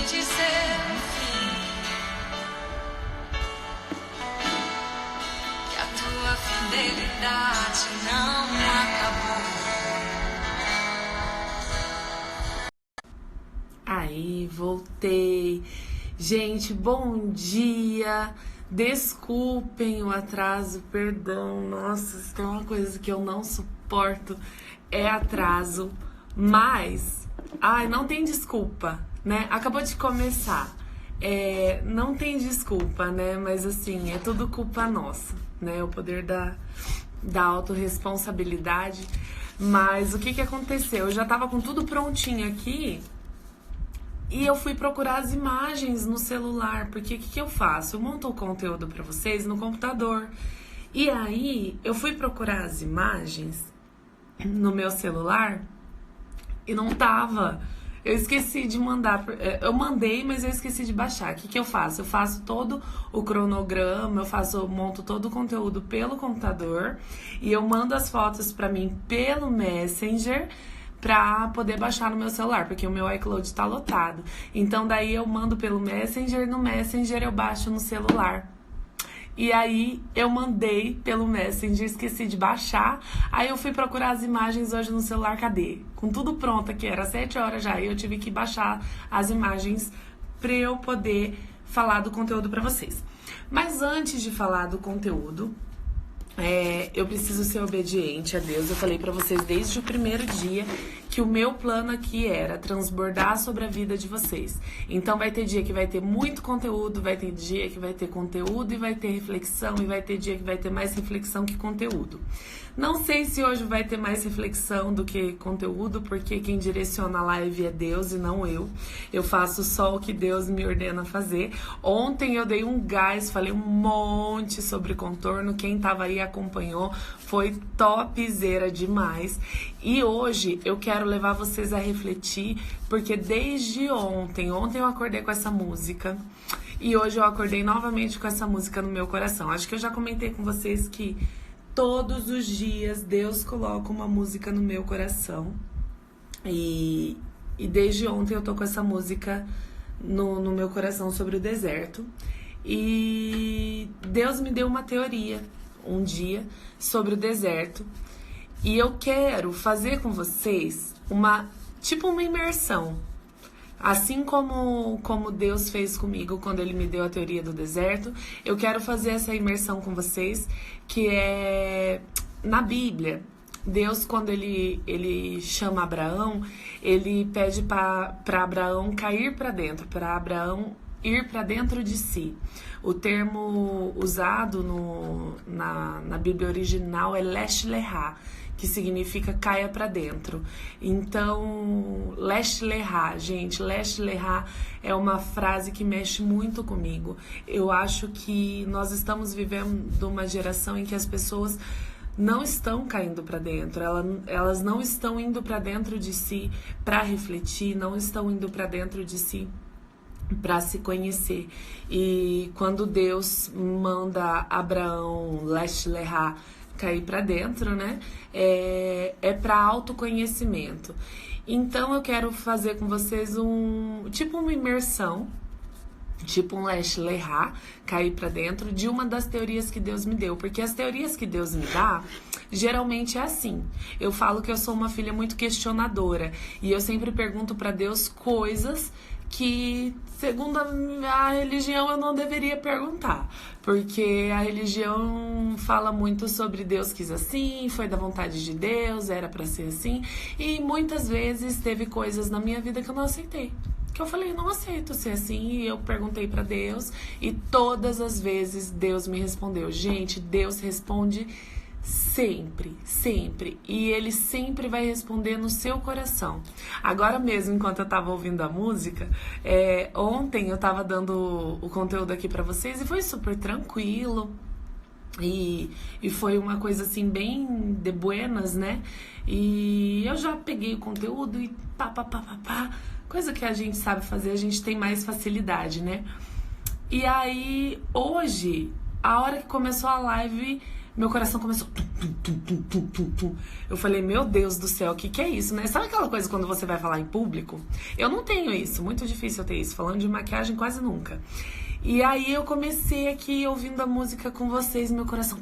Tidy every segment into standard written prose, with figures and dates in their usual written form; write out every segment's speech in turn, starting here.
dizer, enfim, que a tua fidelidade não acabou. Aí, voltei. Gente, bom dia. Desculpem o atraso, perdão. Nossa, se tem uma coisa que eu não suporto é atraso. Mas, não tem desculpa, né? Acabou de começar. Não tem desculpa, né? Mas assim, é tudo culpa nossa, né? O poder da autorresponsabilidade. Mas o que aconteceu? Eu já tava com tudo prontinho aqui. E eu fui procurar as imagens no celular, porque o que eu faço? Eu monto o conteúdo para vocês no computador. E aí, eu fui procurar as imagens no meu celular e não tava. Eu esqueci de mandar. Eu mandei, mas eu esqueci de baixar. O que eu faço? Eu faço todo o cronograma, monto todo o conteúdo pelo computador e eu mando as fotos para mim pelo Messenger, pra poder baixar no meu celular, porque o meu iCloud tá lotado. Então daí eu mando pelo Messenger, no Messenger eu baixo no celular. E aí eu mandei pelo Messenger, esqueci de baixar. Aí eu fui procurar as imagens hoje no celular, cadê? Com tudo pronto aqui, era 7 horas já, e eu tive que baixar as imagens pra eu poder falar do conteúdo pra vocês. Mas antes de falar do conteúdo, eu preciso ser obediente a Deus. Eu falei pra vocês desde o primeiro dia que o meu plano aqui era transbordar sobre a vida de vocês. Então vai ter dia que vai ter muito conteúdo, vai ter dia que vai ter conteúdo e vai ter reflexão, e vai ter dia que vai ter mais reflexão que conteúdo. Não sei se hoje vai ter mais reflexão do que conteúdo, porque quem direciona a live é Deus e não eu. Eu faço só o que Deus me ordena fazer. Ontem eu dei um gás, falei um monte sobre contorno. Quem tava aí acompanhou, foi topzera demais. E hoje eu quero levar vocês a refletir, porque desde ontem eu acordei com essa música. E hoje eu acordei novamente com essa música no meu coração. Acho que eu já comentei com vocês que todos os dias Deus coloca uma música no meu coração. E desde ontem eu tô com essa música no meu coração sobre o deserto. E Deus me deu uma teoria um dia sobre o deserto. E eu quero fazer com vocês uma imersão. Assim como Deus fez comigo quando Ele me deu a teoria do deserto, eu quero fazer essa imersão com vocês, que é na Bíblia. Deus, quando ele chama Abraão, Ele pede para Abraão cair para dentro, para Abraão ir para dentro de si. O termo usado na Bíblia original é Lesh Lehá, que significa caia para dentro. Então, Lesh Lehá, gente, Lesh Lehá é uma frase que mexe muito comigo. Eu acho que nós estamos vivendo uma geração em que as pessoas não estão caindo para dentro, elas não estão indo para dentro de si para refletir, não estão indo para dentro de si para se conhecer. E quando Deus manda Abraão, Lesh Lehá, cair para dentro, né? É para autoconhecimento. Então eu quero fazer com vocês uma imersão, um Lesh Lehá, cair para dentro de uma das teorias que Deus me deu, porque as teorias que Deus me dá geralmente é assim. Eu falo que eu sou uma filha muito questionadora e eu sempre pergunto para Deus coisas que, segundo a religião, eu não deveria perguntar, porque a religião fala muito sobre Deus quis assim, foi da vontade de Deus, era pra ser assim, e muitas vezes teve coisas na minha vida que eu não aceitei, que eu falei, não aceito ser assim, e eu perguntei pra Deus, e todas as vezes Deus me respondeu. Gente, Deus responde sempre, sempre. E Ele sempre vai responder no seu coração. Agora mesmo, enquanto eu tava ouvindo a música, ontem eu tava dando o conteúdo aqui pra vocês e foi super tranquilo. E foi uma coisa assim, bem de buenas, né? E eu já peguei o conteúdo e pá. Coisa que a gente sabe fazer, a gente tem mais facilidade, né? E aí, hoje, a hora que começou a live, meu coração começou... tum. Eu falei, meu Deus do céu, o que é isso, né? Sabe aquela coisa quando você vai falar em público? Eu não tenho isso, muito difícil eu ter isso. Falando de maquiagem, quase nunca. E aí eu comecei aqui ouvindo a música com vocês, meu coração...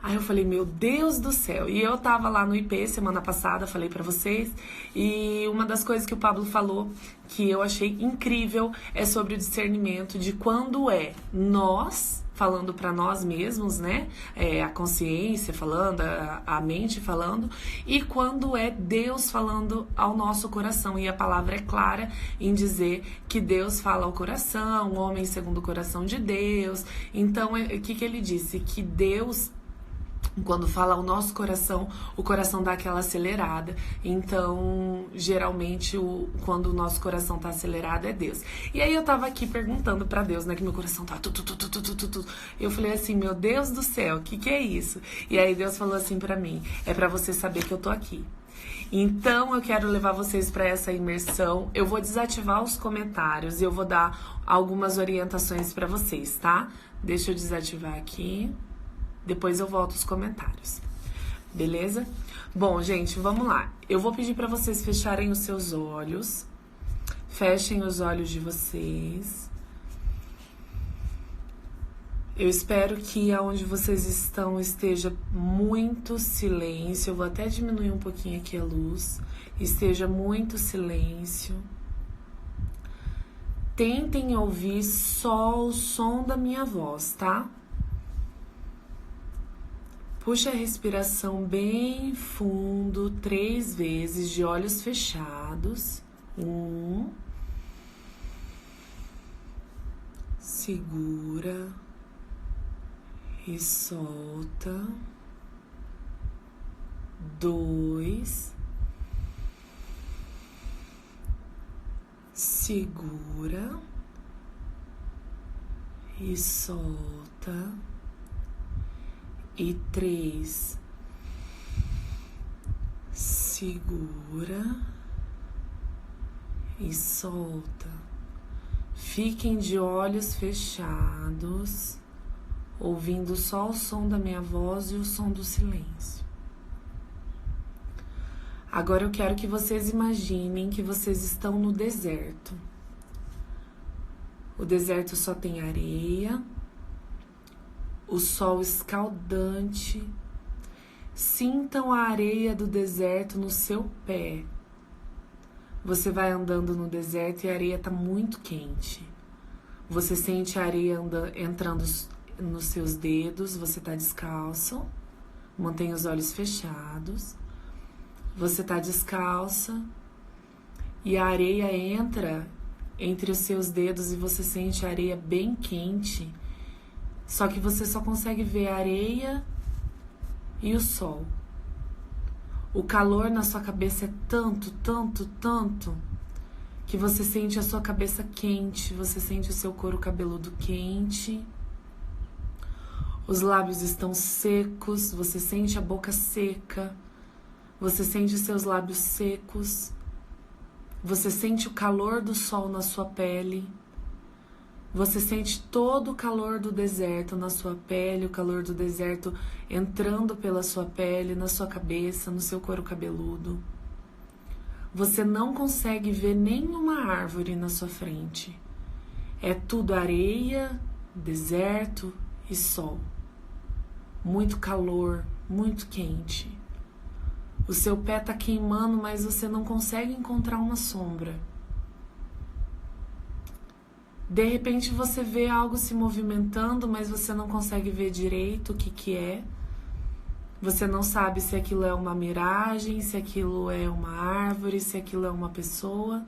Aí eu falei, meu Deus do céu. E eu tava lá no IP semana passada, falei pra vocês. E uma das coisas que o Pablo falou, que eu achei incrível, é sobre o discernimento de quando é nós falando pra nós mesmos, né? A consciência falando, a mente falando. E quando é Deus falando ao nosso coração. E a palavra é clara em dizer que Deus fala ao coração, o homem segundo o coração de Deus. Então, o que ele disse? Que Deus... Quando fala o nosso coração, o coração dá aquela acelerada. Então, geralmente, quando o nosso coração tá acelerado, é Deus. E aí eu tava aqui perguntando pra Deus, né, que meu coração tá... Eu falei assim, meu Deus do céu, o que é isso? E aí Deus falou assim pra mim, é pra você saber que eu tô aqui. Então, eu quero levar vocês pra essa imersão. Eu vou desativar os comentários e eu vou dar algumas orientações pra vocês, tá? Deixa eu desativar aqui. Depois eu volto os comentários, beleza? Bom, gente, vamos lá. Eu vou pedir pra vocês fecharem os seus olhos. Fechem os olhos de vocês. Eu espero que aonde vocês estão esteja muito silêncio. Eu vou até diminuir um pouquinho aqui a luz. Esteja muito silêncio. Tentem ouvir só o som da minha voz, tá? Puxa a respiração bem fundo, 3 vezes, de olhos fechados. 1. Segura e solta. 2. Segura e solta. E 3, segura e solta. Fiquem de olhos fechados, ouvindo só o som da minha voz e o som do silêncio. Agora eu quero que vocês imaginem que vocês estão no deserto. O deserto só tem areia. O sol escaldante. Sintam a areia do deserto no seu pé. Você vai andando no deserto e a areia está muito quente. Você sente a areia entrando nos seus dedos. Você está descalço. Mantenha os olhos fechados. Você está descalça. E a areia entra entre os seus dedos e você sente a areia bem quente. Só que você só consegue ver a areia e o sol. O calor na sua cabeça é tanto, que você sente a sua cabeça quente, você sente o seu couro cabeludo quente. Os lábios estão secos, você sente a boca seca, você sente os seus lábios secos, você sente o calor do sol na sua pele. Você sente todo o calor do deserto na sua pele, o calor do deserto entrando pela sua pele, na sua cabeça, no seu couro cabeludo. Você não consegue ver nenhuma árvore na sua frente. É tudo areia, deserto e sol. Muito calor, muito quente. O seu pé está queimando, mas você não consegue encontrar uma sombra. De repente você vê algo se movimentando, mas você não consegue ver direito o que é. Você não sabe se aquilo é uma miragem, se aquilo é uma árvore, se aquilo é uma pessoa.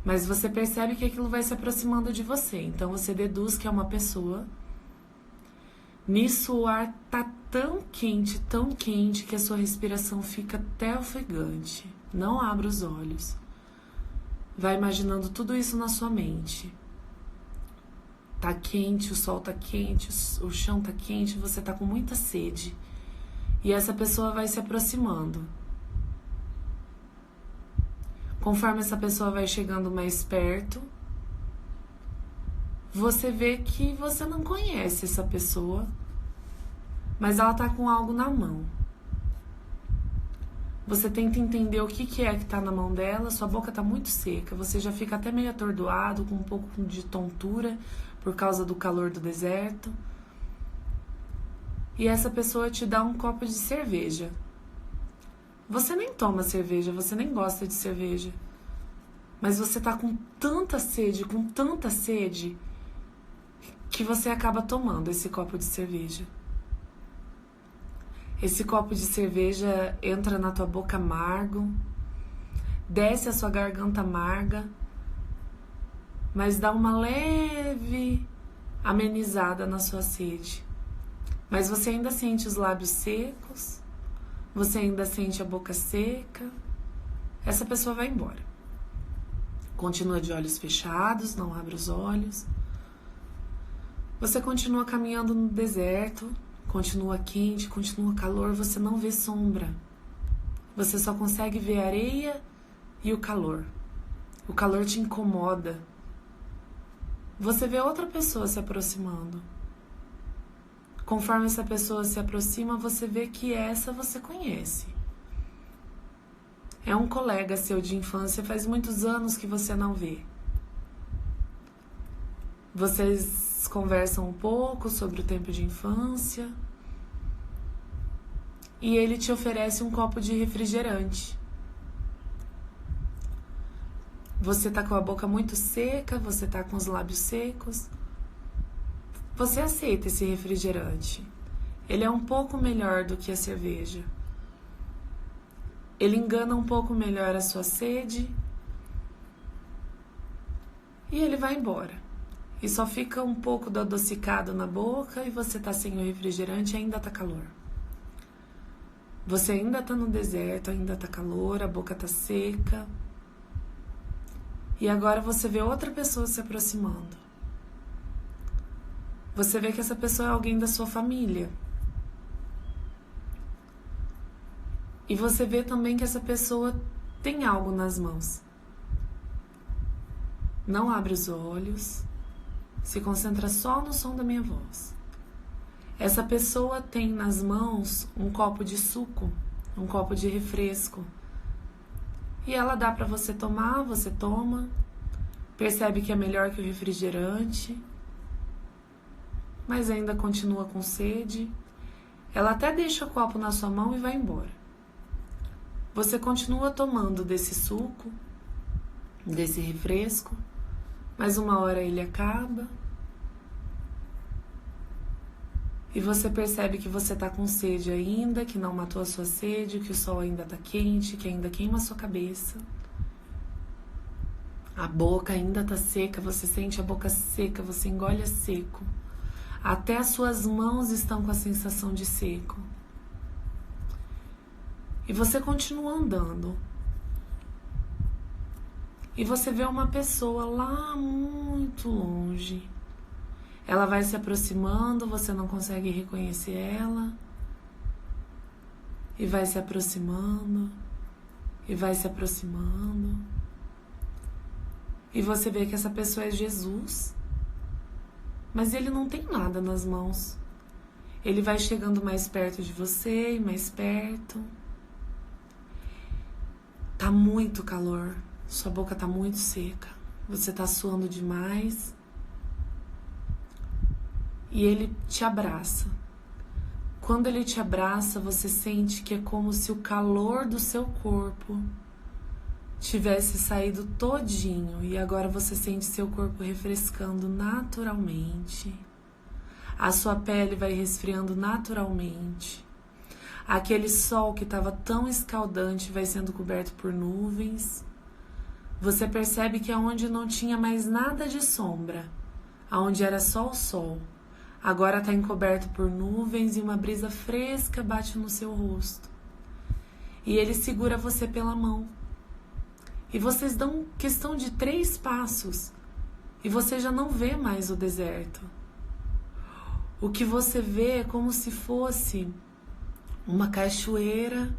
Mas você percebe que aquilo vai se aproximando de você. Então você deduz que é uma pessoa. Nisso o ar tá tão quente, que a sua respiração fica até ofegante. Não abra os olhos. Vai imaginando tudo isso na sua mente. Tá quente, o sol tá quente, o chão tá quente, você tá com muita sede. E essa pessoa vai se aproximando. Conforme essa pessoa vai chegando mais perto, você vê que você não conhece essa pessoa. mas ela tá com algo na mão. Você tenta entender o que é que tá na mão dela, sua boca tá muito seca, você já fica até meio atordoado, com um pouco de tontura por causa do calor do deserto. E essa pessoa te dá um copo de cerveja. Você nem toma cerveja, você nem gosta de cerveja. Mas você tá com tanta sede, que você acaba tomando esse copo de cerveja. Esse copo de cerveja entra na tua boca amargo, desce a sua garganta amarga, mas dá uma leve amenizada na sua sede. Mas você ainda sente os lábios secos, você ainda sente a boca seca. Essa pessoa vai embora. Continua de olhos fechados, não abre os olhos. Você continua caminhando no deserto, continua quente, continua calor, você não vê sombra. Você só consegue ver areia e o calor. O calor te incomoda. Você vê outra pessoa se aproximando. Conforme essa pessoa se aproxima, você vê que essa você conhece. É um colega seu de infância, faz muitos anos que você não vê. Vocês conversam um pouco sobre o tempo de infância e ele te oferece um copo de refrigerante. Você tá com a boca muito seca, você tá com os lábios secos. Você aceita esse refrigerante. Ele é um pouco melhor do que a cerveja. Ele engana um pouco melhor a sua sede e ele vai embora. E só fica um pouco do adocicado na boca e você tá sem o refrigerante e ainda tá calor. Você ainda tá no deserto, ainda tá calor, a boca tá seca. E agora você vê outra pessoa se aproximando. Você vê que essa pessoa é alguém da sua família. E você vê também que essa pessoa tem algo nas mãos. Não abre os olhos. Se concentra só no som da minha voz. Essa pessoa tem nas mãos um copo de suco, um copo de refresco. E ela dá para você tomar, você toma. Percebe que é melhor que o refrigerante, mas ainda continua com sede. Ela até deixa o copo na sua mão e vai embora. Você continua tomando desse suco, desse refresco, mas uma hora ele acaba. E você percebe que você tá com sede ainda, que não matou a sua sede, que o sol ainda tá quente, que ainda queima a sua cabeça. A boca ainda tá seca, você sente a boca seca, você engole a seco. Até as suas mãos estão com a sensação de seco. E você continua andando. E você vê uma pessoa lá muito longe. Ela vai se aproximando, você não consegue reconhecer ela. E vai se aproximando. E vai se aproximando. E você vê que essa pessoa é Jesus. Mas ele não tem nada nas mãos. Ele vai chegando mais perto de você e mais perto. Tá muito calor. Sua boca tá muito seca. Você tá suando demais. E ele te abraça. Quando ele te abraça, você sente que é como se o calor do seu corpo tivesse saído todinho. E agora você sente seu corpo refrescando naturalmente. A sua pele vai resfriando naturalmente. Aquele sol que estava tão escaldante vai sendo coberto por nuvens. Você percebe que aonde não tinha mais nada de sombra, aonde era só o sol, agora está encoberto por nuvens e uma brisa fresca bate no seu rosto. E ele segura você pela mão. E vocês dão questão de 3 passos e você já não vê mais o deserto. O que você vê é como se fosse uma cachoeira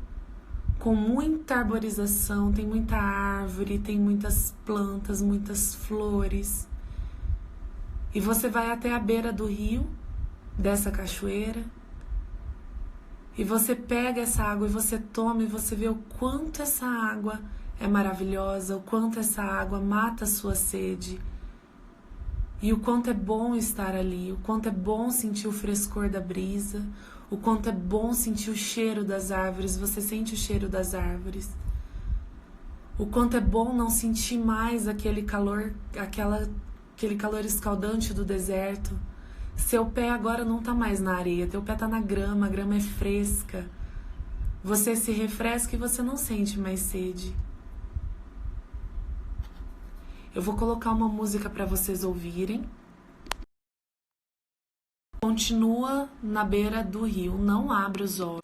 com muita arborização, tem muita árvore, tem muitas plantas, muitas flores. E você vai até a beira do rio, dessa cachoeira, E você pega essa água e você toma e você vê o quanto essa água é maravilhosa, o quanto essa água mata a sua sede. E o quanto é bom estar ali, o quanto é bom sentir o frescor da brisa, o quanto é bom sentir o cheiro das árvores, você sente o cheiro das árvores. O quanto é bom não sentir mais aquele calor, aquele calor escaldante do deserto. Seu pé agora não tá mais na areia, teu pé tá na grama, a grama é fresca. Você se refresca e você não sente mais sede. Eu vou colocar uma música para vocês ouvirem. Continua na beira do rio, não abre os olhos.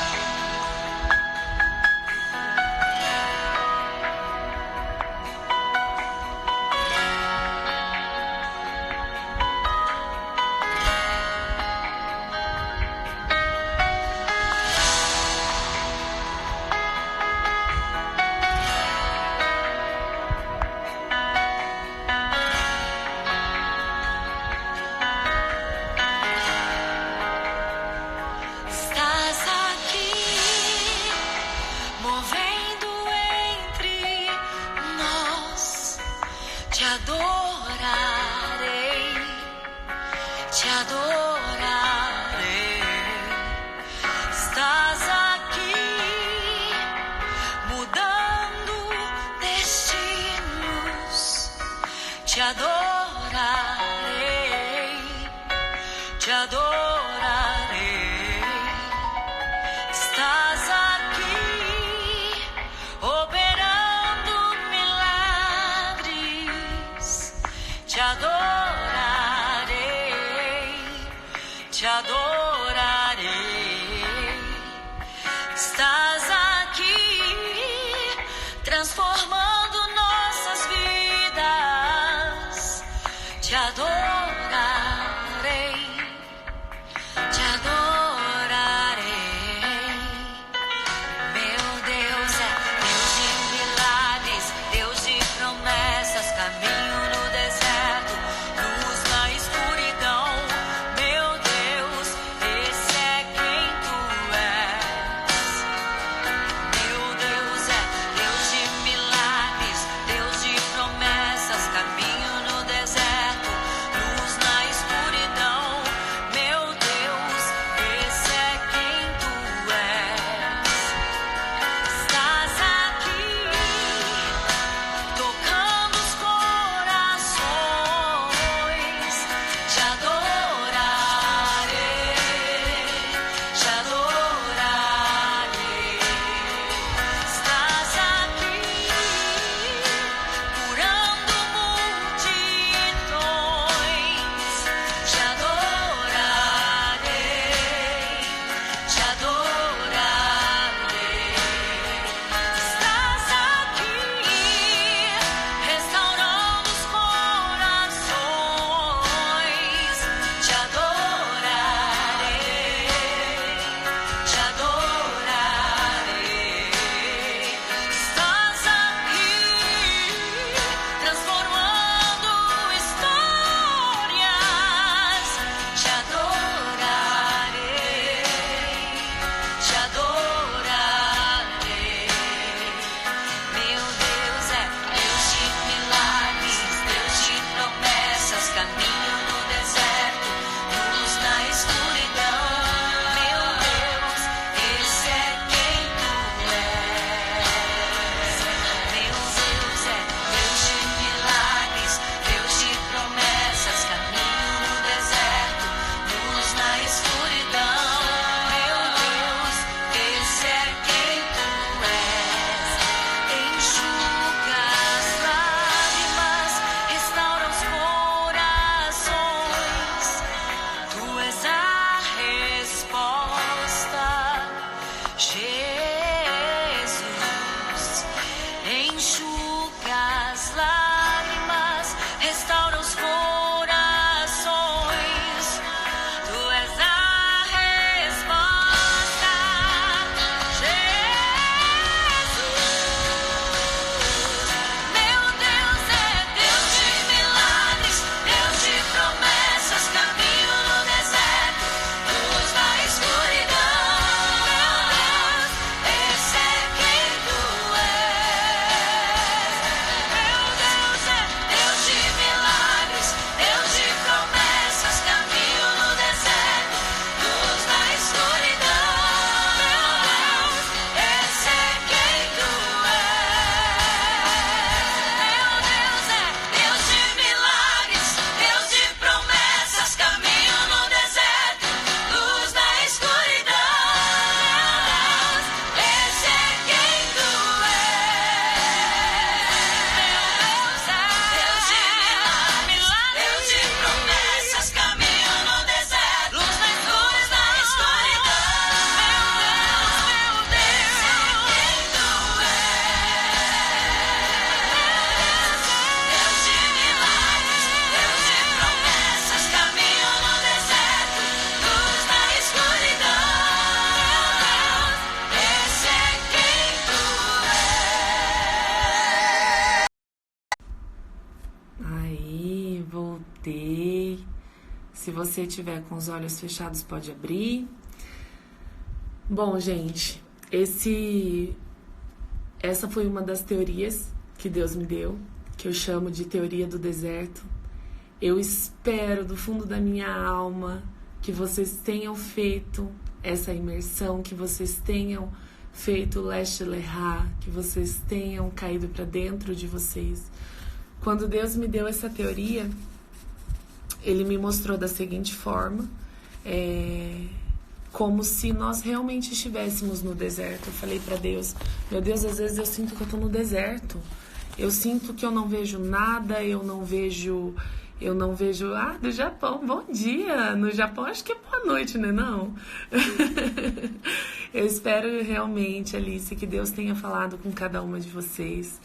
Te adorarei, estás aqui, mudando destinos. Te adorarei, te adorarei, estás aqui, operando milagres. Te adorarei. Te adorarei, estás aqui, transformando nossas vidas. Te adorarei, te adorarei. Meu Deus é Deus de milagres, Deus de promessas, caminho no deserto, luz na escuridão. voltei. Se você tiver com os olhos fechados, pode abrir. Bom, gente, essa foi uma das teorias que Deus me deu, que eu chamo de teoria do deserto. Eu espero do fundo da minha alma que vocês tenham feito essa imersão, que vocês tenham feito Lech Lecha, que vocês tenham caído para dentro de vocês. Quando Deus me deu essa teoria, Ele me mostrou da seguinte forma, como se nós realmente estivéssemos no deserto. Eu falei para Deus, meu Deus, às vezes eu sinto que eu tô no deserto. Eu sinto que eu não vejo nada, eu não vejo, do Japão, bom dia. No Japão acho que é boa noite, né, não? Eu espero realmente, Alice, que Deus tenha falado com cada uma de vocês,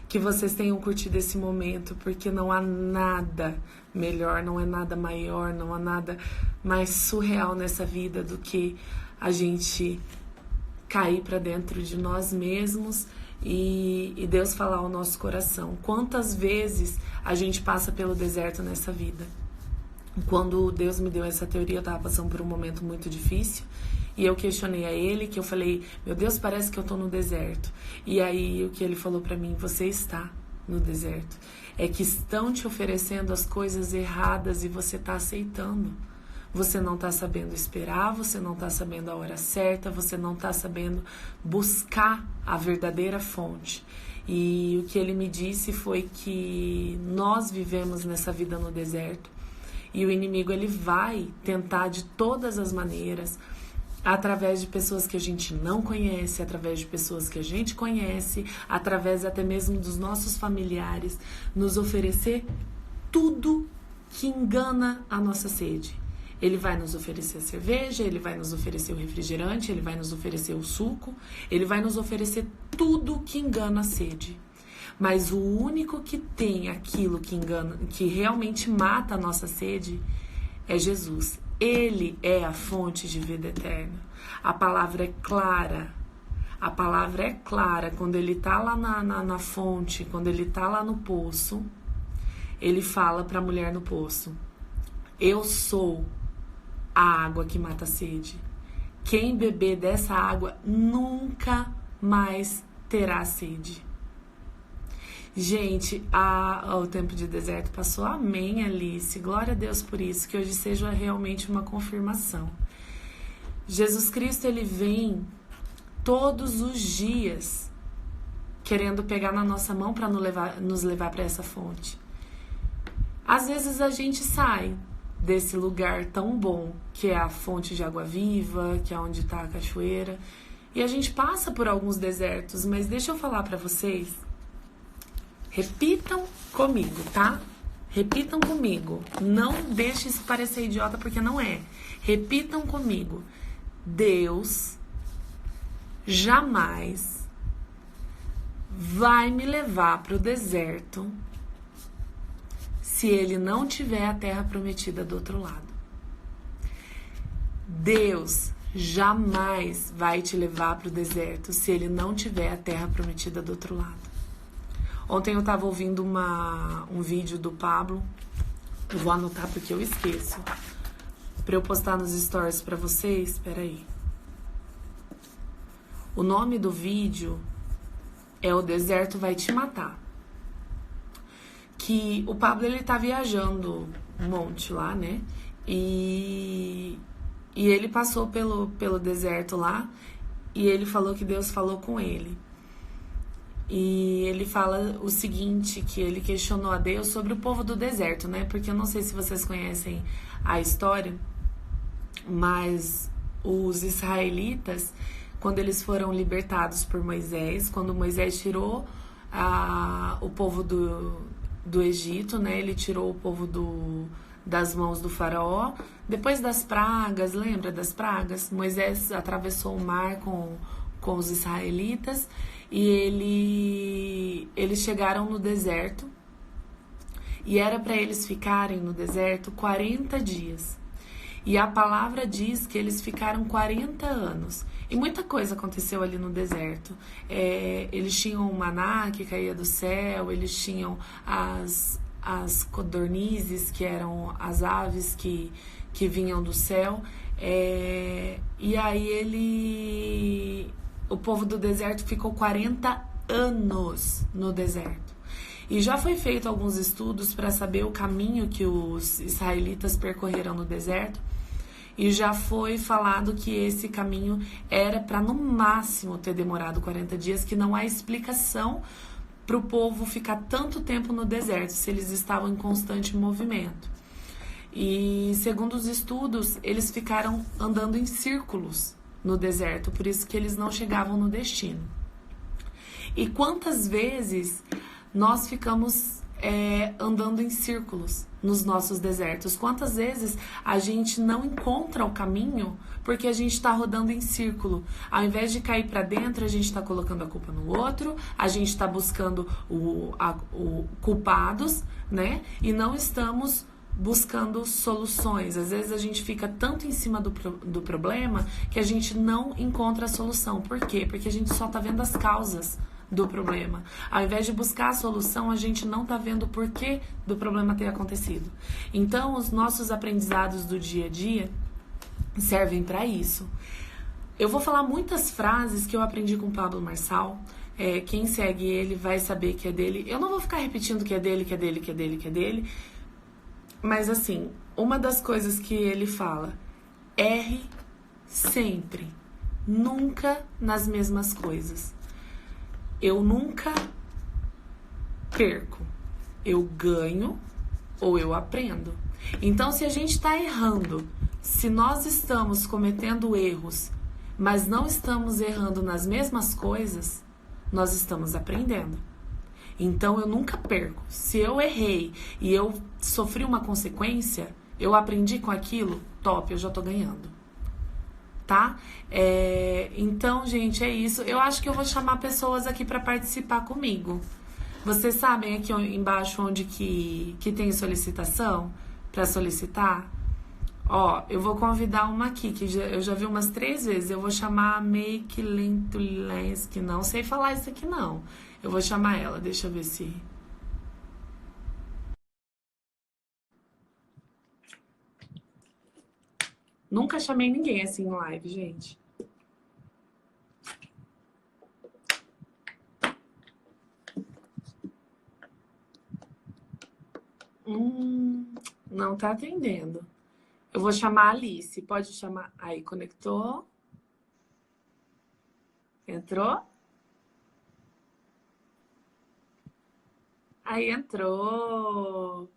que vocês tenham curtido esse momento, porque não há nada melhor, não é nada maior, não há nada mais surreal nessa vida do que a gente cair para dentro de nós mesmos e Deus falar ao nosso coração. Quantas vezes a gente passa pelo deserto nessa vida? Quando Deus me deu essa teoria, eu estava passando por um momento muito difícil e eu questionei a Ele, que eu falei, meu Deus, parece que eu estou no deserto. E aí o que Ele falou para mim, você está no deserto. É que estão te oferecendo as coisas erradas e você está aceitando. Você não está sabendo esperar, você não está sabendo a hora certa, você não está sabendo buscar a verdadeira fonte. E o que Ele me disse foi que nós vivemos nessa vida no deserto e o inimigo ele vai tentar de todas as maneiras, através de pessoas que a gente não conhece, através de pessoas que a gente conhece, através até mesmo dos nossos familiares, nos oferecer tudo que engana a nossa sede. Ele vai nos oferecer a cerveja, ele vai nos oferecer o refrigerante, ele vai nos oferecer o suco, ele vai nos oferecer tudo que engana a sede. Mas o único que tem aquilo que engana, que realmente mata a nossa sede, é Jesus. Ele é a fonte de vida eterna. A palavra é clara. A palavra é clara. Quando ele está lá na fonte, quando ele está lá no poço, ele fala para a mulher no poço, eu sou a água que mata a sede. Quem beber dessa água nunca mais terá sede. Gente, o tempo de deserto passou. Amém, Alice. Glória a Deus por isso. Que hoje seja realmente uma confirmação. Jesus Cristo, ele vem todos os dias querendo pegar na nossa mão para nos levar para essa fonte. Às vezes a gente sai desse lugar tão bom, que é a fonte de água viva, que é onde está a cachoeira, e a gente passa por alguns desertos, mas deixa eu falar para vocês. Repitam comigo, tá? Repitam comigo. Não deixe isso parecer idiota, porque não é. Repitam comigo. Deus jamais vai me levar para o deserto se Ele não tiver a terra prometida do outro lado. Deus jamais vai te levar para o deserto se Ele não tiver a terra prometida do outro lado. Ontem eu estava ouvindo um vídeo do Pablo. Eu vou anotar porque eu esqueço. Para eu postar nos stories para vocês. Espera aí. O nome do vídeo é O Deserto Vai Te Matar. Que o Pablo, ele tá viajando um monte lá, né? E ele passou pelo deserto lá. E ele falou que Deus falou com ele. E ele fala o seguinte, que ele questionou a Deus sobre o povo do deserto, né? Porque eu não sei se vocês conhecem a história, mas os israelitas, quando eles foram libertados por Moisés, quando Moisés tirou o povo do Egito, né? Ele tirou o povo das mãos do faraó. Depois das pragas, lembra das pragas? Moisés atravessou o mar com os israelitas e eles chegaram no deserto e era para eles ficarem no deserto 40 dias. E a palavra diz que eles ficaram 40 anos. E muita coisa aconteceu ali no deserto. Eles tinham o maná que caía do céu, eles tinham as codornizes, que eram as aves que vinham do céu. E aí o povo do deserto ficou 40 anos no deserto. E já foi feito alguns estudos para saber o caminho que os israelitas percorreram no deserto. E já foi falado que esse caminho era para no máximo ter demorado 40 dias, que não há explicação para o povo ficar tanto tempo no deserto, se eles estavam em constante movimento. E segundo os estudos, eles ficaram andando em círculos no deserto, por isso que eles não chegavam no destino. E quantas vezes nós ficamos andando em círculos nos nossos desertos? Quantas vezes a gente não encontra o caminho porque a gente está rodando em círculo? Ao invés de cair para dentro, a gente está colocando a culpa no outro, a gente está buscando o culpados, né? E não estamos buscando soluções. Às vezes a gente fica tanto em cima do problema que a gente não encontra a solução. Por quê? Porque a gente só está vendo as causas do problema. Ao invés de buscar a solução, a gente não está vendo o porquê do problema ter acontecido. Então, os nossos aprendizados do dia a dia servem para isso. Eu vou falar muitas frases que eu aprendi com o Pablo Marçal. Quem segue ele vai saber que é dele. Eu não vou ficar repetindo que é dele, que é dele, que é dele, que é dele. Mas assim, uma das coisas que ele fala: erre sempre, nunca nas mesmas coisas. Eu nunca perco, eu ganho ou eu aprendo. Então, se a gente está errando, se nós estamos cometendo erros, mas não estamos errando nas mesmas coisas, nós estamos aprendendo. Então, eu nunca perco. Se eu errei e eu sofri uma consequência, eu aprendi com aquilo, top, eu já tô ganhando. Tá? Então, gente, é isso. Eu acho que eu vou chamar pessoas aqui para participar comigo. Vocês sabem aqui embaixo onde que tem solicitação para solicitar? Ó, eu vou convidar uma aqui, que eu já vi umas 3 vezes. Eu vou chamar a Make Lentulensky. Não sei falar isso aqui, não. Eu vou chamar ela, deixa eu ver se... Nunca chamei ninguém assim em live, gente. Não tá atendendo. Eu vou chamar a Alice. Pode chamar. Aí, conectou. Entrou? Aí, entrou.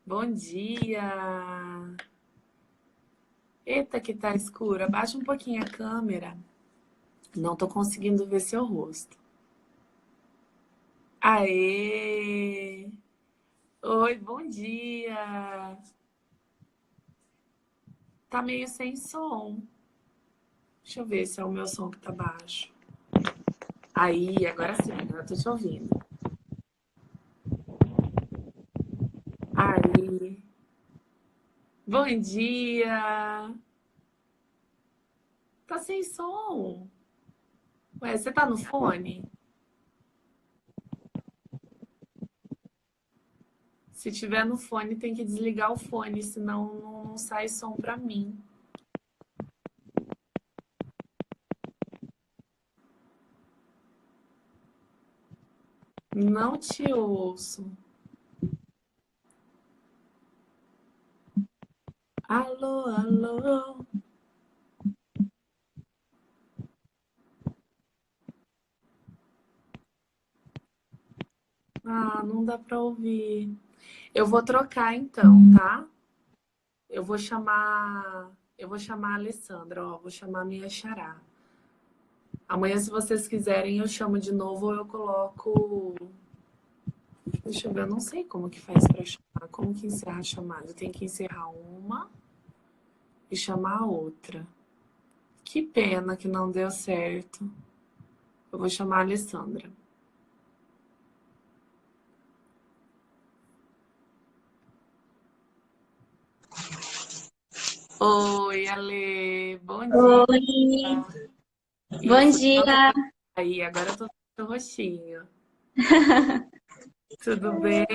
Bom dia. Eita, que tá escuro. Abaixa um pouquinho a câmera. Não tô conseguindo ver seu rosto. Aê! Oi, bom dia. Tá meio sem som. Deixa eu ver se é o meu som que tá baixo. Aí, agora sim, agora eu tô te ouvindo. Aí. Bom dia. Tá sem som. Ué, você tá no fone? Se tiver no fone, tem que desligar o fone, senão não sai som pra mim. Não te ouço. Alô, alô. Ah, não dá pra ouvir. Eu vou trocar então, tá? Eu vou chamar a Alessandra, ó, vou chamar a minha xará. Amanhã, se vocês quiserem, eu chamo de novo ou eu coloco. Deixa eu ver, eu não sei como que faz pra chamar. Como que encerra a chamada? Tem que encerrar uma e chamar a outra. Que pena que não deu certo. Eu vou chamar a Alessandra. Oi, Ale, bom dia. Oi, bom dia. Aí, agora eu tô com o rostinho. Tudo bem?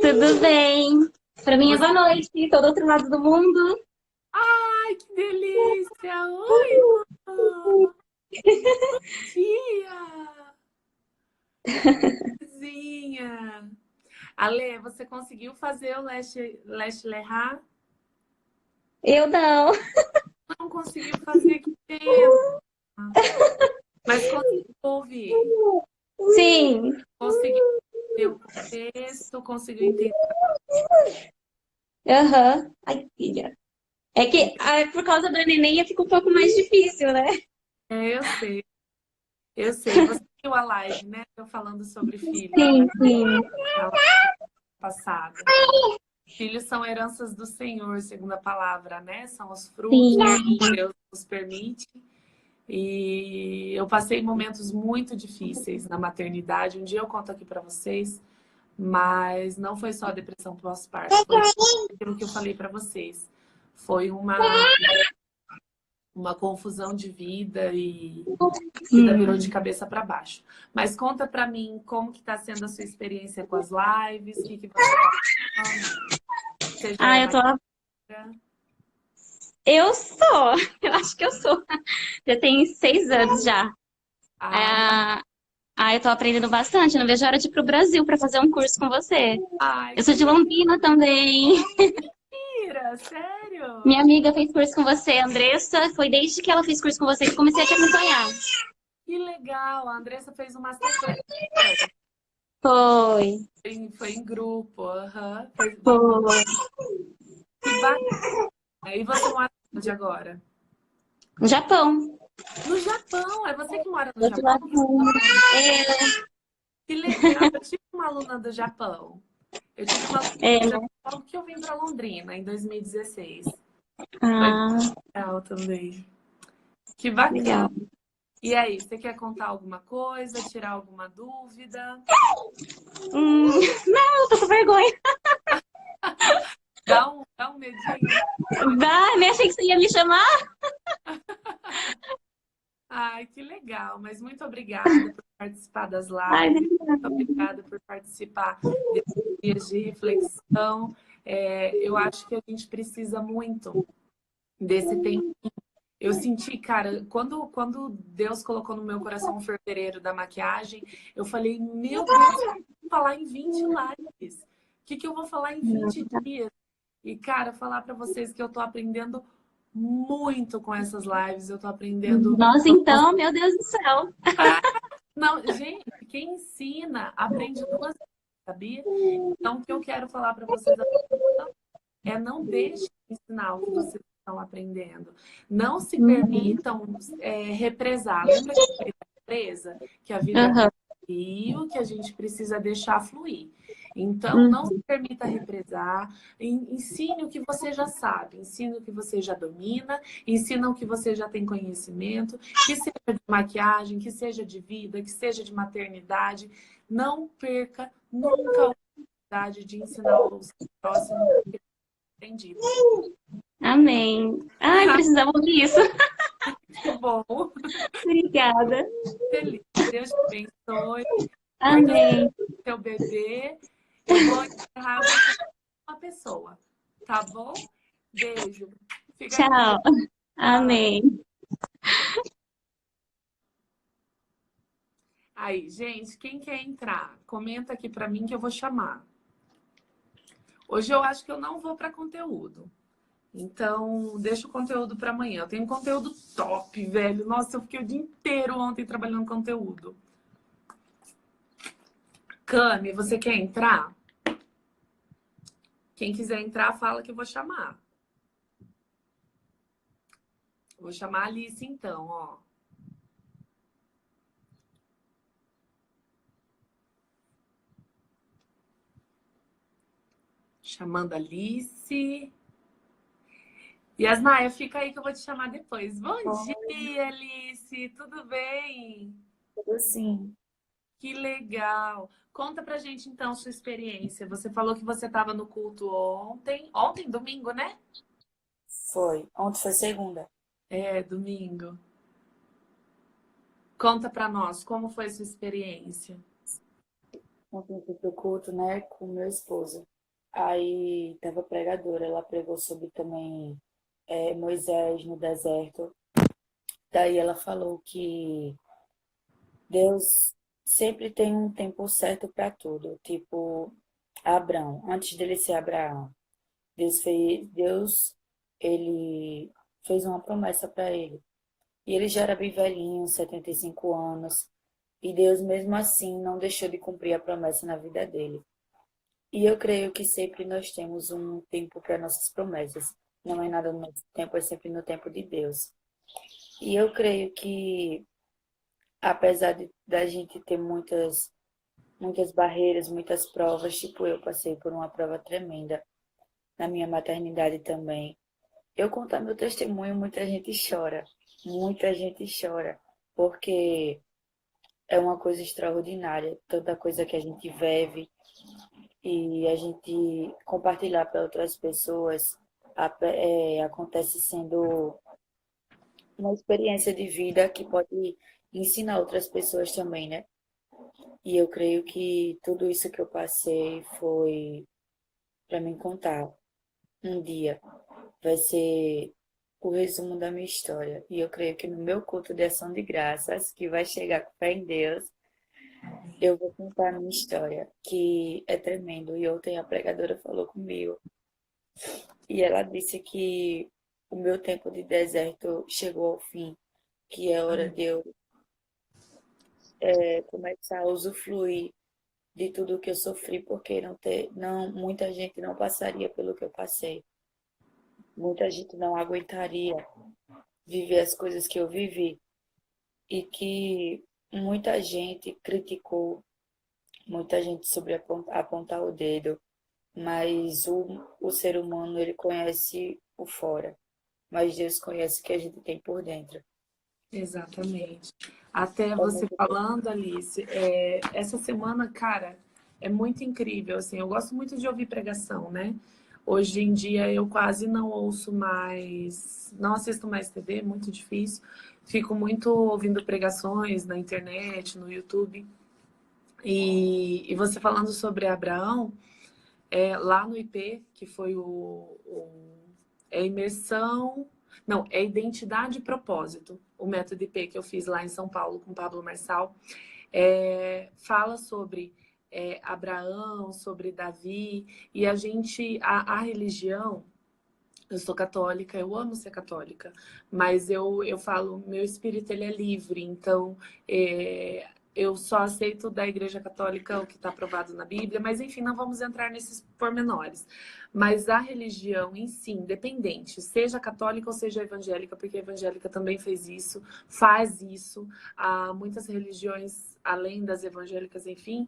Tudo bem? Para mim é Você... boa noite, tô do outro lado do mundo. Ai, que delícia! Oi, mano! Tia! Coisinha! Ale, você conseguiu fazer o Leste Lerrar? Eu não. Não conseguiu fazer, que pena! Mas conseguiu ouvir. Sim. Conseguiu entender o contexto, conseguiu entender. Aham. Ai, filha. É que por causa da neném fica um pouco mais difícil, né? É, eu sei, eu sei. Você viu a live, né? Eu falando sobre filhos Sim, sim, na live passada. Filhos são heranças do Senhor, segundo a palavra, né? São os frutos sim. que Deus nos permite. E eu passei momentos muito difíceis na maternidade. Um dia eu conto aqui para vocês, mas não foi só a depressão pós-parto, foi aquilo que eu falei para vocês. Foi uma confusão de vida e vida virou de cabeça para baixo. Mas conta para mim como que está sendo a sua experiência com as lives, o que que você está falando? Você já é Ah, eu mais tô. velha? Eu sou. Eu acho que eu sou. Já tem 6 anos já. Ah, Ah, eu tô aprendendo bastante. Não vejo a hora de ir pro Brasil para fazer um curso com você. ai, Eu sou de Londrina também. mentira, sério? Minha amiga fez curso com você, Andressa. Foi desde que ela fez curso com você que comecei a te acompanhar. Que legal, a Andressa fez uma masterclass. Foi, Foi em grupo, aham. Foi foi. que bacana. E você mora onde agora? No Japão. No Japão, é você que mora Do no outro Japão? lado do mundo. Que legal, eu tive uma aluna do Japão. Eu tive uma aluna É, do né? Japão que eu vim para Londrina em 2016. Foi Ah, legal também. Que legal. bacana. E aí, você quer contar alguma coisa, tirar alguma dúvida? Hum, não, eu tô com vergonha. Dá um medinho? Dá, nem achei que você ia me chamar. Ai, que legal, mas muito obrigada por participar das Ai, lives, muito obrigada por participar desses dias de reflexão. Eu acho que a gente precisa muito desse tempo. Eu senti, cara, quando Deus colocou no meu coração o fevereiro da maquiagem, eu falei, meu Deus, o que eu vou falar em 20 lives? O que que eu vou falar em 20 dias? E, cara, falar para vocês que eu tô aprendendo muito com essas lives, eu tô aprendendo. nossa, então, meu Deus do céu. Não, gente, quem ensina aprende duas vezes, sabia? Então, o que eu quero falar para vocês é não deixem de ensinar o que vocês estão aprendendo. Não se permitam represar. Lembra que a vida é presa? Que a vida é Aham. um rio que a gente precisa deixar fluir. Então, não se Uhum. permita represar. Ensine o que você já sabe, ensine o que você já domina, ensina o que você já tem conhecimento, que seja de maquiagem, que seja de vida, que seja de maternidade. Não perca nunca a oportunidade de ensinar o seu próximo aprendido. Amém. Ai, precisava ouvir isso. Que bom. Obrigada. Feliz. Deus te abençoe. Cuida do Amém. seu bebê. Eu vou encerrar você com uma pessoa. Tá bom? Beijo. Fica com Deus. Tchau. Amém. Aí, gente, quem quer entrar? Comenta aqui pra mim que eu vou chamar. Hoje eu acho que eu não vou para conteúdo. Então, deixa o conteúdo para amanhã. Eu tenho um conteúdo top, velho. Nossa, eu fiquei o dia inteiro ontem trabalhando conteúdo. Cami, você quer entrar? Quem quiser entrar, fala que eu vou chamar. Vou chamar a Alice então, ó. Chamando a Alice. Yasnaia, fica aí que eu vou te chamar depois. Bom dia, Alice. Tudo bem? Tudo sim. Que legal. Conta pra gente então sua experiência. Você falou que você estava no culto ontem. Ontem, domingo, né? Foi. Ontem foi segunda. É, domingo. Conta pra nós como foi sua experiência. ontem eu fui pro culto, né, com meu esposo. Aí tava pregadora, ela pregou sobre também Moisés no deserto. Daí ela falou que Deus sempre tem um tempo certo para tudo. Tipo, Abraão, antes dele ser Abraão, ele fez uma promessa para ele. E ele já era bem velhinho, 75 anos, e Deus mesmo assim não deixou de cumprir a promessa na vida dele. E eu creio que sempre nós temos um tempo para nossas promessas. Não é nada no nosso tempo, é sempre no tempo de Deus. E eu creio que, apesar da gente ter muitas barreiras, muitas provas, tipo eu passei por uma prova tremenda na minha maternidade também. Eu contar meu testemunho, muita gente chora. Muita gente chora, porque é uma coisa extraordinária, tanta coisa que a gente vive e a gente compartilhar para outras pessoas acontece sendo uma experiência de vida que pode ensinar outras pessoas também, né? E eu creio que tudo isso que eu passei foi para mim contar um dia. Vai ser o resumo da minha história. E eu creio que no meu culto de ação de graças, que vai chegar com fé em Deus, eu vou contar a minha história, que é tremendo. E ontem a pregadora falou comigo. E ela disse que o meu tempo de deserto chegou ao fim, que é hora de eu começar a usufruir de tudo que eu sofri, porque muita gente não passaria pelo que eu passei. Muita gente não aguentaria viver as coisas que eu vivi. E que muita gente criticou, muita gente sobre apontar o dedo, mas o ser humano, ele conhece o fora, mas Deus conhece o que a gente tem por dentro. Exatamente. Até É você muito bom. falando, Alice, essa semana, cara, é muito incrível, assim, eu gosto muito de ouvir pregação, né? Hoje em dia eu quase não ouço mais, não assisto mais TV, muito difícil. Fico muito ouvindo pregações na internet, no YouTube. E você falando sobre Abraão, lá no IP, que foi é imersão, não, é identidade e propósito, o método IP que eu fiz lá em São Paulo com o Pablo Marçal, fala sobre Abraão, sobre Davi, e a religião, eu sou católica, eu amo ser católica, mas eu falo, meu espírito ele é livre, então eu só aceito da Igreja Católica o que está aprovado na Bíblia, mas enfim, não vamos entrar nesses pormenores. Mas a religião em si, independente, seja católica ou seja evangélica, porque a evangélica também fez isso, faz isso, há muitas religiões, além das evangélicas, enfim,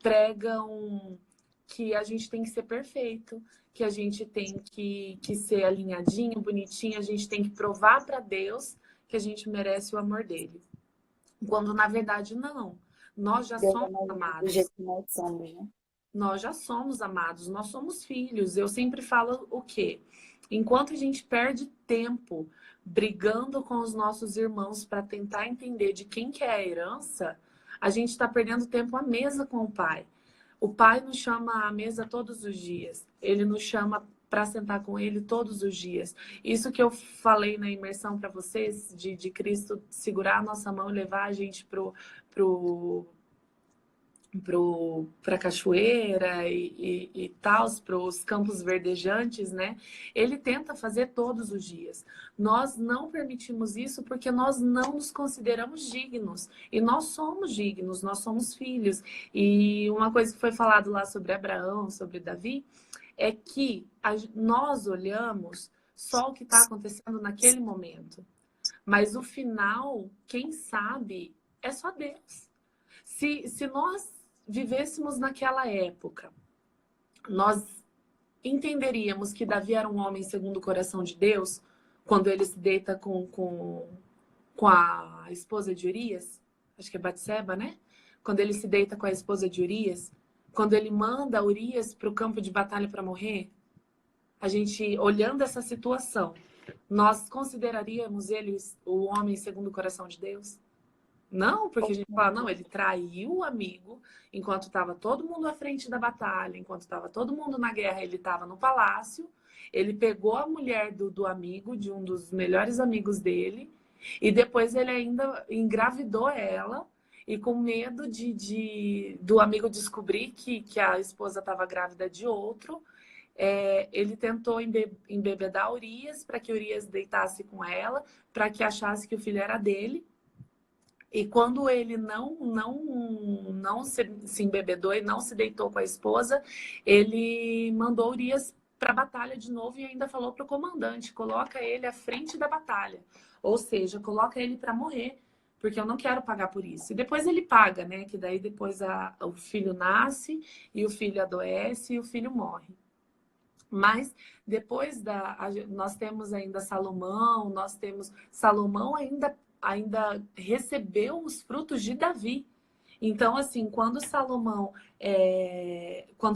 pregam que a gente tem que ser perfeito, que a gente tem que ser alinhadinho, bonitinho, a gente tem que provar para Deus que a gente merece o amor dele. Quando na verdade não. Nós já Deus é somos mais do amados. jeito que nós somos, né? Nós já somos amados, nós somos filhos. Eu sempre falo o quê? Enquanto a gente perde tempo brigando com os nossos irmãos para tentar entender de quem que é a herança, a gente está perdendo tempo à mesa com o pai. O pai nos chama à mesa todos os dias. Ele nos chama para sentar com ele todos os dias. Isso que eu falei na imersão para vocês, de Cristo segurar a nossa mão e levar a gente para a cachoeira e tal, para os campos verdejantes, né? Ele tenta fazer todos os dias. Nós não permitimos isso porque nós não nos consideramos dignos. E nós somos dignos, nós somos filhos. E uma coisa que foi falado lá sobre Abraão, sobre Davi, é que nós olhamos só o que está acontecendo naquele momento. Mas o final, quem sabe, é só Deus. Se nós vivêssemos naquela época, nós entenderíamos que Davi era um homem segundo o coração de Deus, quando ele se deita com a esposa de Urias, acho que é Batseba, né? Quando ele se deita com a esposa de Urias, quando ele manda Urias para o campo de batalha para morrer, a gente, olhando essa situação, nós consideraríamos ele o homem segundo o coração de Deus? Não, porque a gente fala, não, ele traiu o amigo enquanto estava todo mundo à frente da batalha, enquanto estava todo mundo na guerra, ele estava no palácio. Ele pegou a mulher do amigo, de um dos melhores amigos dele, e depois ele ainda engravidou ela. E com medo do amigo descobrir que a esposa estava grávida de outro, ele tentou embebedar Urias para que Urias deitasse com ela, para que achasse que o filho era dele. E quando ele não se embebedou e não se deitou com a esposa, ele mandou Urias para a batalha de novo e ainda falou para o comandante: coloca ele à frente da batalha. Ou seja, coloca ele para morrer, porque eu não quero pagar por isso. E depois ele paga, né? Que daí depois o filho nasce e o filho adoece e o filho morre. Mas depois nós temos ainda Salomão, nós temos Salomão ainda recebeu os frutos de Davi. Então, assim, quando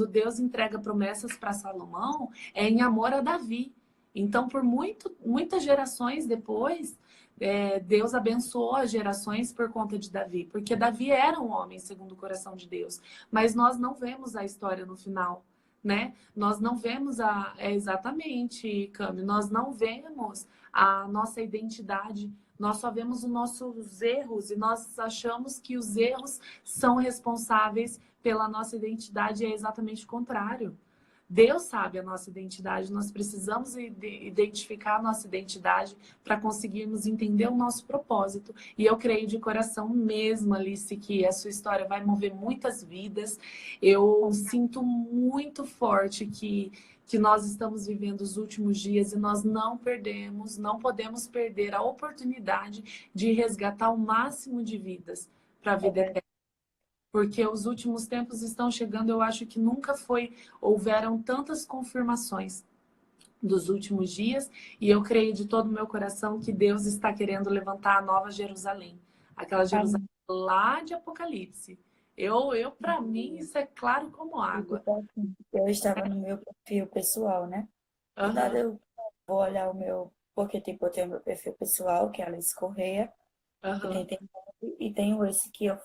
Deus entrega promessas para Salomão, é em amor a Davi. Então, por muitas gerações depois, Deus abençoou as gerações por conta de Davi, porque Davi era um homem segundo o coração de Deus. Mas nós não vemos a história no final, né? Nós não vemos exatamente, Cami, nós não vemos a nossa identidade, nós só vemos os nossos erros e nós achamos que os erros são responsáveis pela nossa identidade e é exatamente o contrário. Deus sabe a nossa identidade, nós precisamos identificar a nossa identidade para conseguirmos entender o nosso propósito. E eu creio de coração mesmo, Alice, que a sua história vai mover muitas vidas. Eu sinto muito forte que nós estamos vivendo os últimos dias e nós não podemos perder a oportunidade de resgatar o máximo de vidas para a vida eterna. Porque os últimos tempos estão chegando, eu acho que nunca houveram tantas confirmações dos últimos dias, e eu creio de todo o meu coração que Deus está querendo levantar a nova Jerusalém, aquela Jerusalém lá de Apocalipse. Para mim, isso é claro como água. Eu estava no meu perfil pessoal, né? Do nada eu vou olhar o meu, porque tipo, eu tenho meu perfil pessoal, que é Alice Correia, que e tenho esse que eu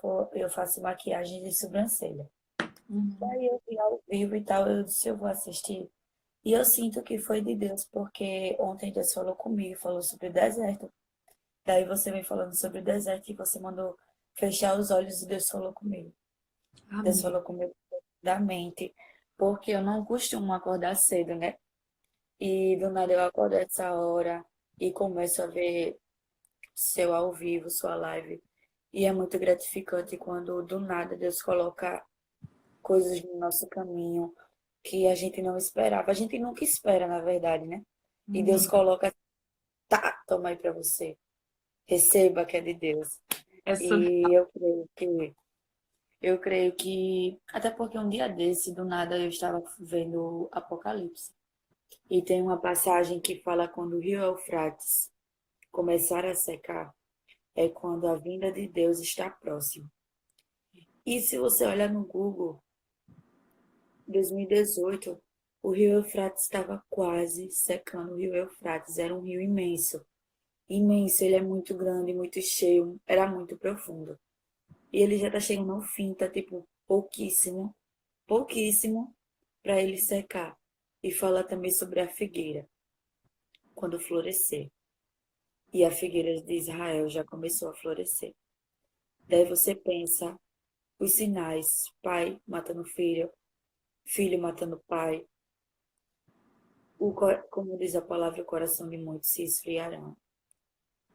faço maquiagem de sobrancelha. Daí eu vi ao vivo e tal, eu disse, eu vou assistir. E eu sinto que foi de Deus, porque ontem Deus falou comigo, falou sobre o deserto. Daí você vem falando sobre o deserto e você mandou fechar os olhos e Deus falou comigo. Amém. Deus falou comigo da mente, porque eu não costumo acordar cedo, né? E do nada eu acordo essa hora e começo a ver seu ao vivo, sua live. E é muito gratificante quando do nada Deus coloca coisas no nosso caminho que a gente não esperava. A gente nunca espera, na verdade, né? E Deus coloca, tá, toma aí pra você. Receba que é de Deus. E eu creio que, até porque um dia desse, do nada, eu estava vendo Apocalipse. E tem uma passagem que fala quando o rio Eufrates começar a secar, é quando a vinda de Deus está próxima. E se você olhar no Google, 2018, o rio Eufrates estava quase secando. O rio Eufrates era um rio imenso. Imenso, ele é muito grande, muito cheio, era muito profundo. E ele já está chegando ao fim, tá tipo pouquíssimo, pouquíssimo para ele secar. E fala também sobre a figueira, quando florescer. E a figueira de Israel já começou a florescer. Daí você pensa os sinais, pai matando filho, filho matando pai. Como diz a palavra, o coração de muitos se esfriará.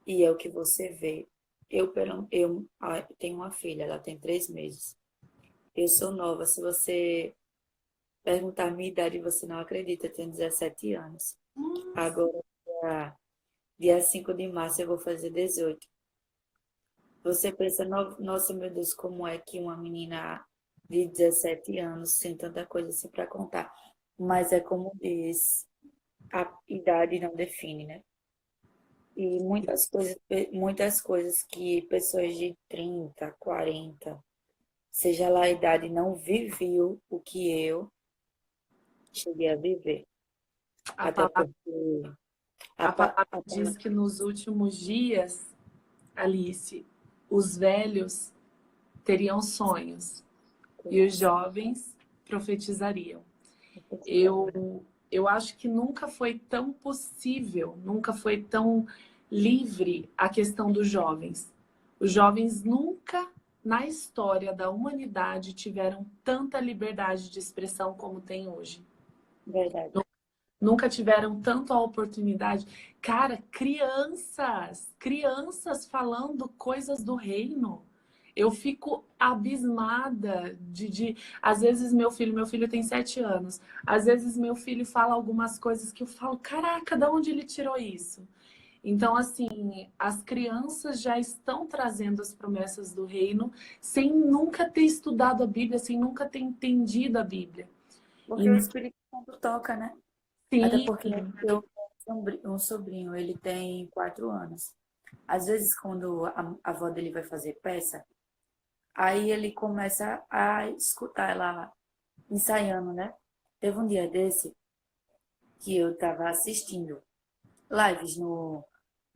E é o que você vê. Eu tenho uma filha, ela tem 3 meses. Eu sou nova, se você perguntar a minha idade, você não acredita, eu tenho 17 anos. Agora, dia 5 de março, eu vou fazer 18. Você pensa, nossa, meu Deus, como é que uma menina de 17 anos tem tanta coisa assim para contar? Mas é como diz, a idade não define, né? E muitas coisas que pessoas de 30, 40, seja lá a idade, não viviam o que eu cheguei a viver. A Até palavra, porque a palavra diz que nos últimos dias, Alice, os velhos teriam sonhos e os jovens profetizariam. Eu acho que nunca foi tão possível, nunca foi tão livre a questão dos jovens. Os jovens nunca na história da humanidade tiveram tanta liberdade de expressão como tem hoje. Verdade. Nunca tiveram tanto a oportunidade. Cara, crianças falando coisas do reino. Eu fico abismada às vezes meu filho tem 7 anos, às vezes meu filho fala algumas coisas que eu falo, caraca, de onde ele tirou isso? Então, assim, as crianças já estão trazendo as promessas do reino sem nunca ter estudado a Bíblia, sem nunca ter entendido a Bíblia. Porque o Espírito Santo toca, né? Até Sim, porque eu tenho um sobrinho, ele tem 4 anos. Às vezes, quando a avó dele vai fazer peça, aí ele começa a escutar ela ensaiando, né? Teve um dia desse que eu tava assistindo lives no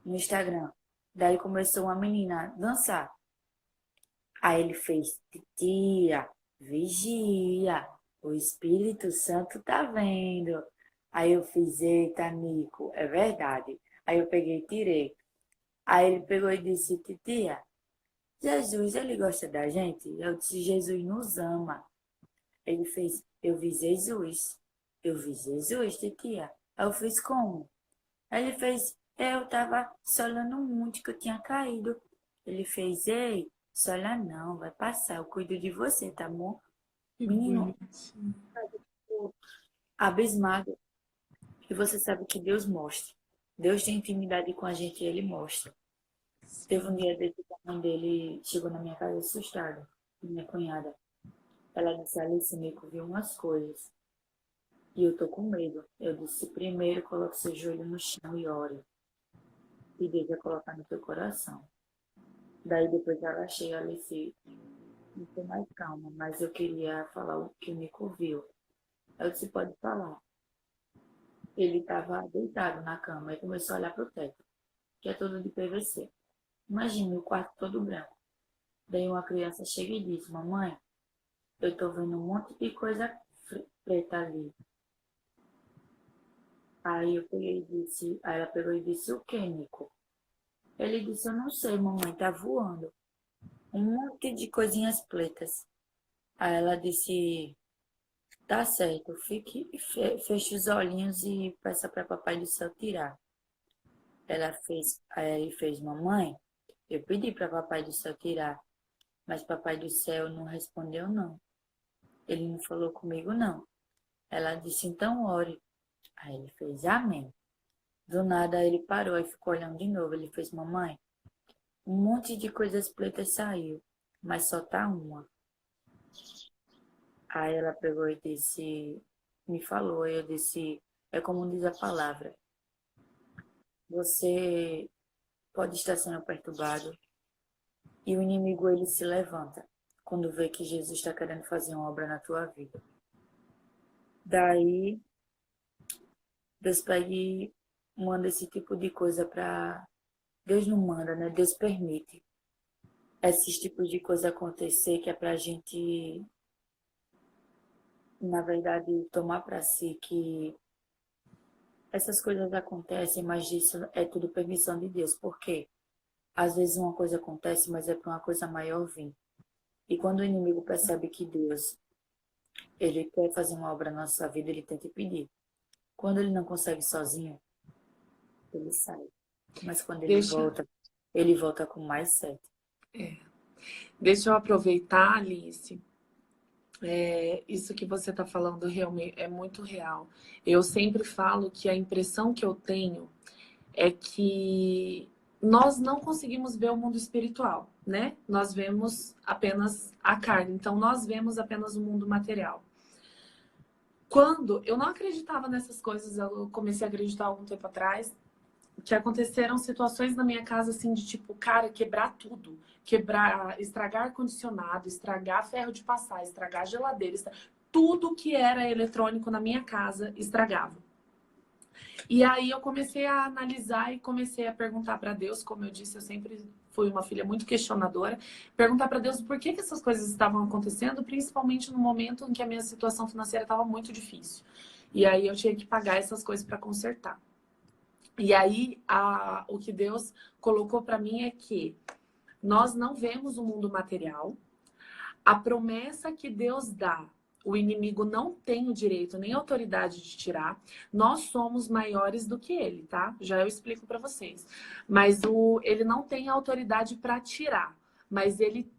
Instagram. Daí começou uma menina a dançar. Aí ele fez, titia, vigia, o Espírito Santo tá vendo. Aí eu fiz, eita, Nico, é verdade. Aí eu peguei e tirei. Aí ele pegou e disse, titia, Jesus, ele gosta da gente? Eu disse, Jesus nos ama. Ele fez, eu vi Jesus. Eu vi Jesus, titia. Aí eu fiz como? Aí ele fez, eu tava solando muito que eu tinha caído. Ele fez, ei, sola não, vai passar, eu cuido de você, tá bom? que Menino, bonitinho. abismado. E você sabe que Deus mostra. Deus tem intimidade com a gente e ele mostra. Teve um dia desse que a mãe dele chegou na minha casa assustada, minha cunhada. Ela disse, Alice, Nico viu umas coisas. E eu tô com medo. Eu disse, primeiro coloque seu joelho no chão e ore. E Deus vai colocar no teu coração. Daí depois ela chega, Alice, não tô mais calma, mas eu queria falar o que o Nico viu. Eu disse, pode falar. Ele estava deitado na cama e começou a olhar pro teto, que é todo de PVC. Imagine o quarto todo branco. Daí uma criança chega e diz, mamãe, eu tô vendo um monte de coisa preta ali. Aí ela pegou e disse, o que, Nico? Ele disse, eu não sei, mamãe, tá voando. Um monte de coisinhas pretas. Aí ela disse, tá certo, feche os olhinhos e peça para papai do céu tirar. Aí ele fez, mamãe, eu pedi para papai do céu tirar, mas papai do céu não respondeu não. Ele não falou comigo não. Ela disse, então ore. Aí ele fez, amém. Do nada ele parou e ficou olhando de novo. Ele fez, mamãe, um monte de coisas pretas saiu, mas só tá uma. Aí ela pegou e disse, me falou, eu disse, é como diz a palavra. Você pode estar sendo perturbado e o inimigo ele se levanta quando vê que Jesus está querendo fazer uma obra na tua vida. Daí Deus pega e manda esse tipo de coisa para Deus não manda, né? Deus permite esses tipos de coisa acontecer que é pra gente, na verdade, tomar para si que essas coisas acontecem, mas isso é tudo permissão de Deus. Por quê? Às vezes uma coisa acontece, mas é para uma coisa maior vir. E quando o inimigo percebe que Deus, ele quer fazer uma obra na nossa vida, ele tem que pedir. Quando ele não consegue sozinho, ele sai. Mas quando ele volta com mais 7. Deixa eu aproveitar, Alice. Isso que você está falando realmente é muito real. Eu sempre falo que a impressão que eu tenho é que nós não conseguimos ver o mundo espiritual, né? Nós vemos apenas a carne, então nós vemos apenas o mundo material. Quando eu não acreditava nessas coisas, eu comecei a acreditar há algum tempo atrás, que aconteceram situações na minha casa assim de tipo, cara, quebrar tudo, estragar ar-condicionado, estragar ferro de passar, estragar geladeira, tudo que era eletrônico na minha casa estragava. E aí eu comecei a analisar e comecei a perguntar para Deus, como eu disse, eu sempre fui uma filha muito questionadora, perguntar para Deus por que essas coisas estavam acontecendo, principalmente no momento em que a minha situação financeira estava muito difícil. E aí eu tinha que pagar essas coisas para consertar. E aí o que Deus colocou para mim é que nós não vemos o mundo material. A promessa que Deus dá, o inimigo não tem o direito nem a autoridade de tirar. Nós somos maiores do que ele, tá? Já eu explico para vocês. Mas ele não tem autoridade para tirar. Mas ele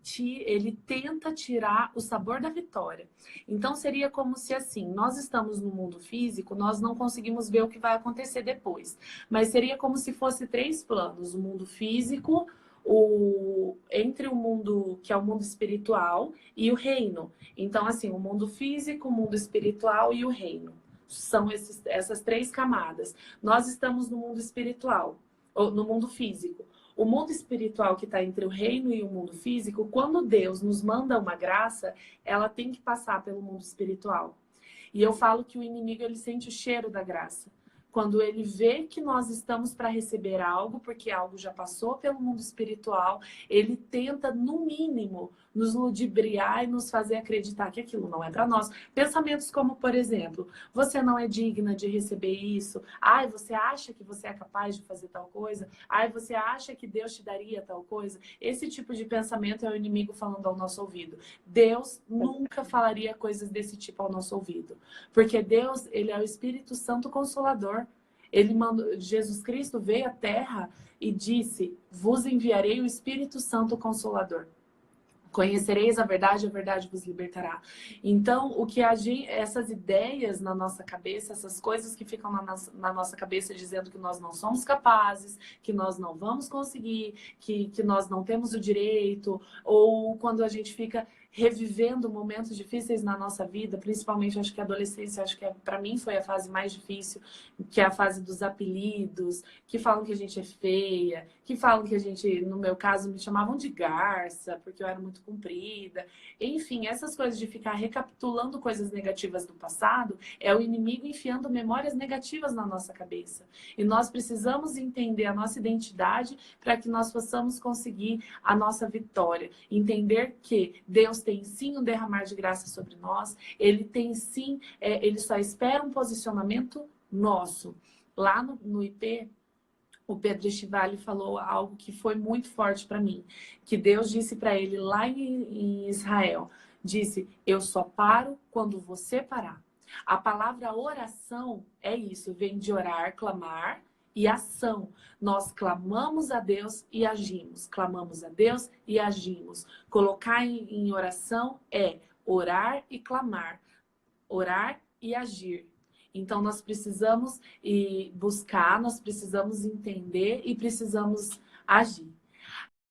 tenta tirar o sabor da vitória. Então seria como se assim, nós estamos no mundo físico, nós não conseguimos ver o que vai acontecer depois. Mas seria como se fosse 3 planos: o mundo físico, entre o mundo que é o mundo espiritual e o reino. Então, assim, o mundo físico, o mundo espiritual e o reino. São essas 3 camadas. Nós estamos no mundo espiritual, ou no mundo físico. O mundo espiritual que está entre o reino e o mundo físico, quando Deus nos manda uma graça, ela tem que passar pelo mundo espiritual. E eu falo que o inimigo, ele sente o cheiro da graça. Quando ele vê que nós estamos para receber algo, porque algo já passou pelo mundo espiritual, ele tenta, no mínimo, nos ludibriar e nos fazer acreditar que aquilo não é para nós. Pensamentos como, por exemplo, você não é digna de receber isso. Ai, você acha que você é capaz de fazer tal coisa? Ai, você acha que Deus te daria tal coisa? Esse tipo de pensamento é o inimigo falando ao nosso ouvido. Deus nunca falaria coisas desse tipo ao nosso ouvido. Porque Deus, ele é o Espírito Santo Consolador. Jesus Cristo veio à Terra e disse: vos enviarei o Espírito Santo Consolador. Conhecereis a verdade vos libertará. Então, essas ideias na nossa cabeça, essas coisas que ficam na nossa cabeça dizendo que nós não somos capazes, que nós não vamos conseguir, que nós não temos o direito, ou quando a gente fica revivendo momentos difíceis na nossa vida, principalmente acho que a adolescência, acho que para mim foi a fase mais difícil, que é a fase dos apelidos, que falam que a gente é feia, que falam que a gente, no meu caso, me chamavam de garça, porque eu era muito comprida. Enfim, essas coisas de ficar recapitulando coisas negativas do passado, é o inimigo enfiando memórias negativas na nossa cabeça. E nós precisamos entender a nossa identidade para que nós possamos conseguir a nossa vitória. Entender que Deus tem sim um derramar de graça sobre nós, ele tem sim, ele só espera um posicionamento nosso. Lá no IP, o Pedro Estivali falou algo que foi muito forte para mim, que Deus disse para ele lá em Israel, disse: eu só paro quando você parar. A palavra oração é isso, vem de orar, clamar e ação. Nós clamamos a Deus e agimos, clamamos a Deus e agimos. Colocar em oração é orar e clamar, orar e agir. Então, nós precisamos buscar, nós precisamos entender e precisamos agir.